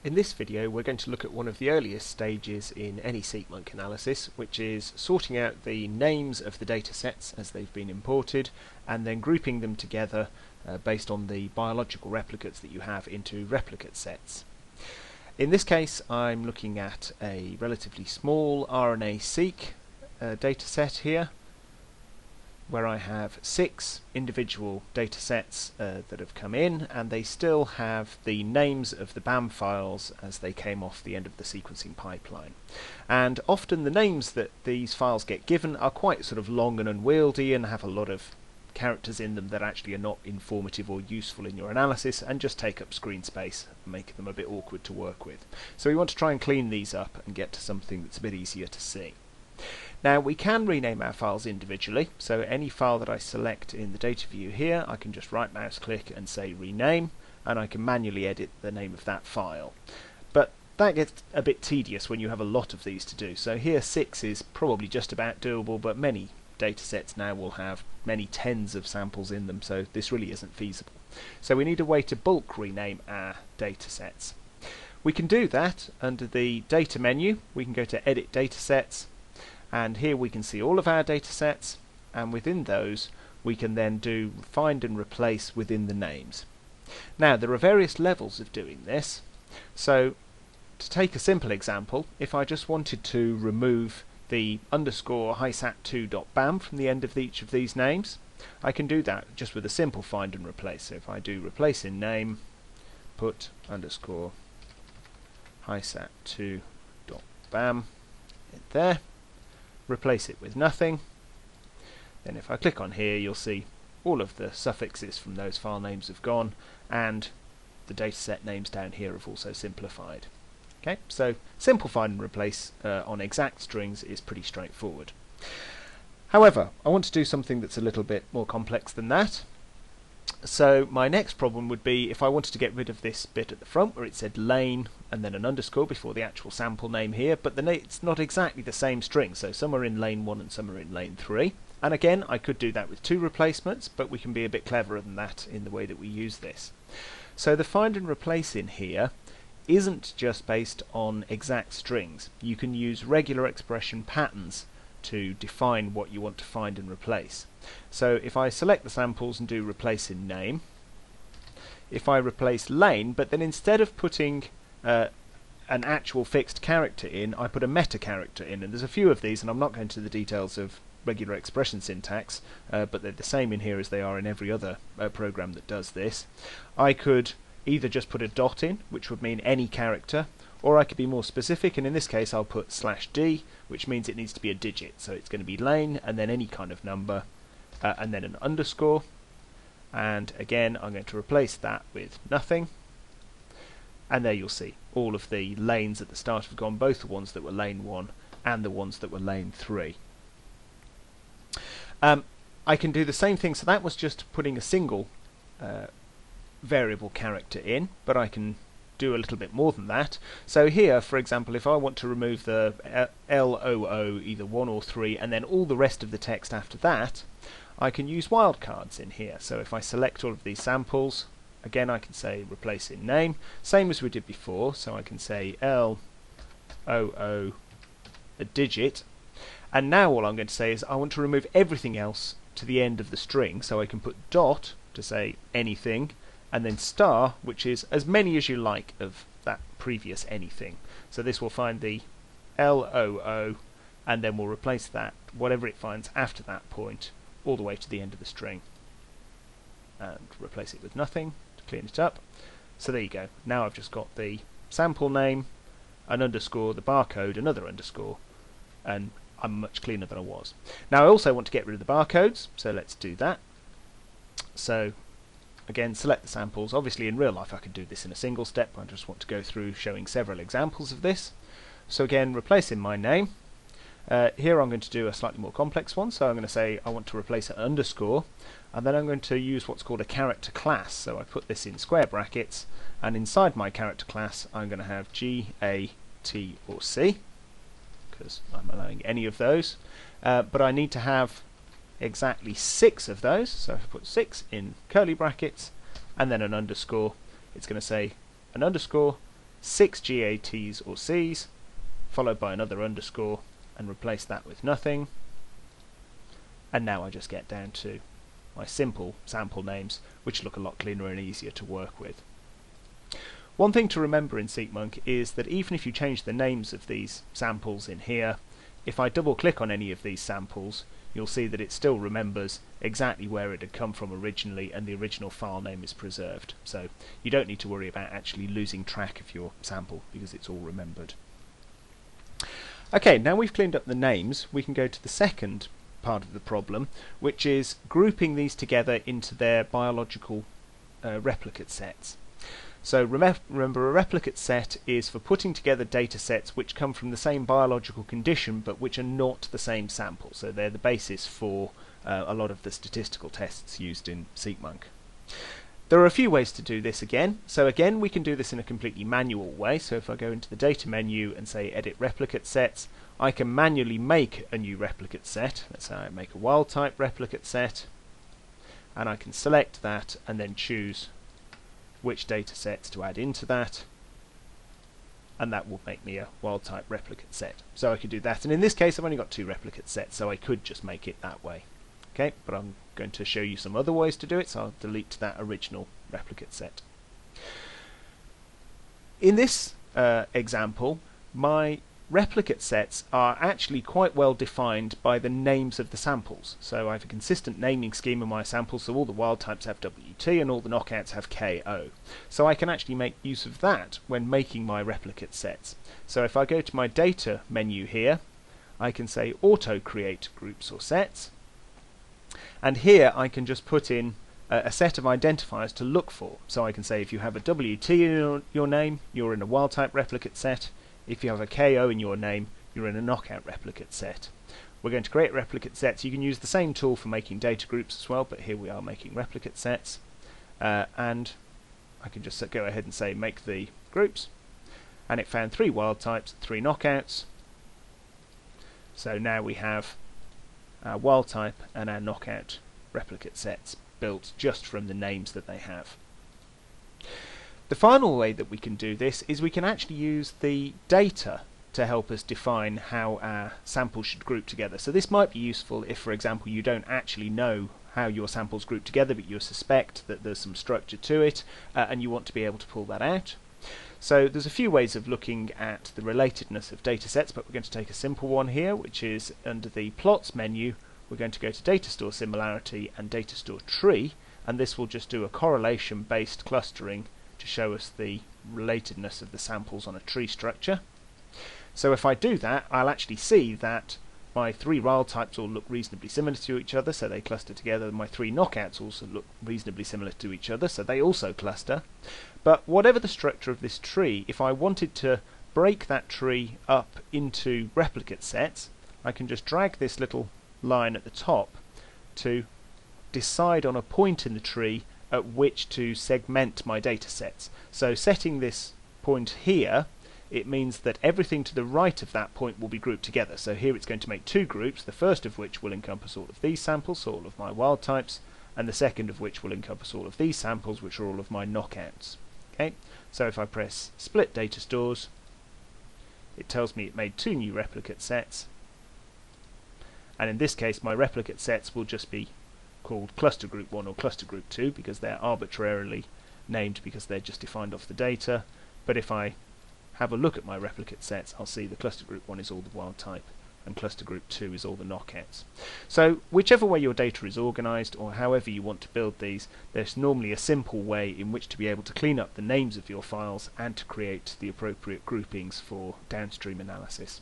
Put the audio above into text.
In this video we're going to look at one of the earliest stages in any SeqMonk analysis, which is sorting out the names of the data sets as they've been imported and then grouping them together based on the biological replicates that you have into replicate sets. In this case I'm looking at a relatively small RNA-seq data set here, where I have 6 individual data sets that have come in, and they still have the names of the BAM files as they came off the end of the sequencing pipeline. And often the names that these files get given are quite sort of long and unwieldy and have a lot of characters in them that actually are not informative or useful in your analysis and just take up screen space, making them a bit awkward to work with. So we want to try and clean these up and get to something that's a bit easier to see. Now we can rename our files individually, so any file that I select in the data view here, I can just right mouse click and say rename, and I can manually edit the name of that file. But that gets a bit tedious when you have a lot of these to do, so here 6 is probably just about doable, but many data sets now will have many tens of samples in them, so this really isn't feasible. So we need a way to bulk rename our data sets. We can do that under the data menu. We can go to edit data sets, and here we can see all of our data sets, and within those we can then do find and replace within the names. Now there are various levels of doing this, so to take a simple example, if I just wanted to remove the underscore HiSat2.bam from the end of each of these names, I can do that just with a simple find and replace. So if I do replace in name, put underscore HiSat2.bam in there, replace it with nothing, then if I click on here you'll see all of the suffixes from those file names have gone, and the dataset names down here have also simplified. Okay, so simple find and replace on exact strings is pretty straightforward. However, I want to do something that's a little bit more complex than that. So my next problem would be if I wanted to get rid of this bit at the front where it said lane and then an underscore before the actual sample name here, but it's not exactly the same string, so some are in lane 1 and some are in lane 3. And again, I could do that with 2 replacements, but we can be a bit cleverer than that in the way that we use this. So the find and replace in here isn't just based on exact strings. You can use regular expression patterns to define what you want to find and replace. So if I select the samples and do replace in name, if I replace lane, but then instead of putting an actual fixed character in, I put a meta character in, and there's a few of these, and I'm not going to the details of regular expression syntax, but they're the same in here as they are in every other program that does this. I could either just put a dot in, which would mean any character, or I could be more specific, and in this case I'll put /d, which means it needs to be a digit, so it's going to be lane and then any kind of number, and then an underscore, and again I'm going to replace that with nothing, and there you'll see all of the lanes at the start have gone, both the ones that were lane 1 and the ones that were lane 3. I can do the same thing, so that was just putting a single variable character in, but I can do a little bit more than that. So here, for example, if I want to remove the LOO, either 1 or 3, and then all the rest of the text after that, I can use wildcards in here. So if I select all of these samples, again I can say replace in name, same as we did before, so I can say LOO a digit, and now all I'm going to say is I want to remove everything else to the end of the string, so I can put dot to say anything, and then star, which is as many as you like of that previous anything. So this will find the LOO, and then we'll replace that, whatever it finds after that point, all the way to the end of the string, and replace it with nothing to clean it up. So there you go. Now I've just got the sample name, an underscore, the barcode, another underscore, and I'm much cleaner than I was. Now I also want to get rid of the barcodes, so let's do that. So again, select the samples. Obviously in real life I could do this in a single step, I just want to go through showing several examples of this. So again, replace in my name. Here I'm going to do a slightly more complex one, so I'm going to say I want to replace an underscore, and then I'm going to use what's called a character class. So I put this in square brackets, and inside my character class I'm going to have G, A, T or C, because I'm allowing any of those, but I need to have exactly 6 of those, so if I put 6 in curly brackets and then an underscore, it's going to say an underscore 6 GATs or Cs, followed by another underscore, and replace that with nothing. And now I just get down to my simple sample names, which look a lot cleaner and easier to work with. One thing to remember in SeqMonk is that even if you change the names of these samples in here, if I double click on any of these samples, you'll see that it still remembers exactly where it had come from originally, and the original file name is preserved. So you don't need to worry about actually losing track of your sample because it's all remembered. Okay, now we've cleaned up the names, we can go to the second part of the problem, which is grouping these together into their biological replicate sets. So remember, a replicate set is for putting together data sets which come from the same biological condition but which are not the same sample. So they're the basis for a lot of the statistical tests used in SeqMonk. There are a few ways to do this again. So again, we can do this in a completely manual way. So if I go into the data menu and say edit replicate sets, I can manually make a new replicate set. Let's say I make a wild type replicate set, and I can select that and then choose which data sets to add into that, and that will make me a wild type replicate set. So I could do that, and in this case I've only got 2 replicate sets, so I could just make it that way. Okay, but I'm going to show you some other ways to do it, so I'll delete that original replicate set. In this example, my replicate sets are actually quite well defined by the names of the samples. So I have a consistent naming scheme in my samples, so all the wild types have WT and all the knockouts have KO. So I can actually make use of that when making my replicate sets. So if I go to my data menu here, I can say auto create groups or sets, and here I can just put in a set of identifiers to look for. So I can say if you have a WT in your name, you're in a wild type replicate set. If you have a KO in your name, you're in a knockout replicate set. We're going to create replicate sets. You can use the same tool for making data groups as well, but here we are making replicate sets. And I can just go ahead and say make the groups. And it found 3 wild types, 3 knockouts. So now we have our wild type and our knockout replicate sets built just from the names that they have. The final way that we can do this is we can actually use the data to help us define how our samples should group together. So this might be useful if, for example, you don't actually know how your samples group together, but you suspect that there's some structure to it, and you want to be able to pull that out. So there's a few ways of looking at the relatedness of data sets, but we're going to take a simple one here, which is under the plots menu. We're going to go to data store similarity and data store tree, and this will just do a correlation based clustering to show us the relatedness of the samples on a tree structure. So if I do that, I'll actually see that my 3 wild types all look reasonably similar to each other, so they cluster together. My 3 knockouts also look reasonably similar to each other, so they also cluster. But whatever the structure of this tree, if I wanted to break that tree up into replicate sets, I can just drag this little line at the top to decide on a point in the tree at which to segment my data sets. So setting this point here, it means that everything to the right of that point will be grouped together. So here it's going to make 2 groups, the first of which will encompass all of these samples, so all of my wild types, and the second of which will encompass all of these samples, which are all of my knockouts. Okay, so if I press split data stores, it tells me it made 2 new replicate sets, and in this case my replicate sets will just be called cluster group 1 or cluster group 2 because they're arbitrarily named because they're just defined off the data. But if I have a look at my replicate sets, I'll see the cluster group 1 is all the wild type and cluster group 2 is all the knockouts. So whichever way your data is organized or however you want to build these, there's normally a simple way in which to be able to clean up the names of your files and to create the appropriate groupings for downstream analysis.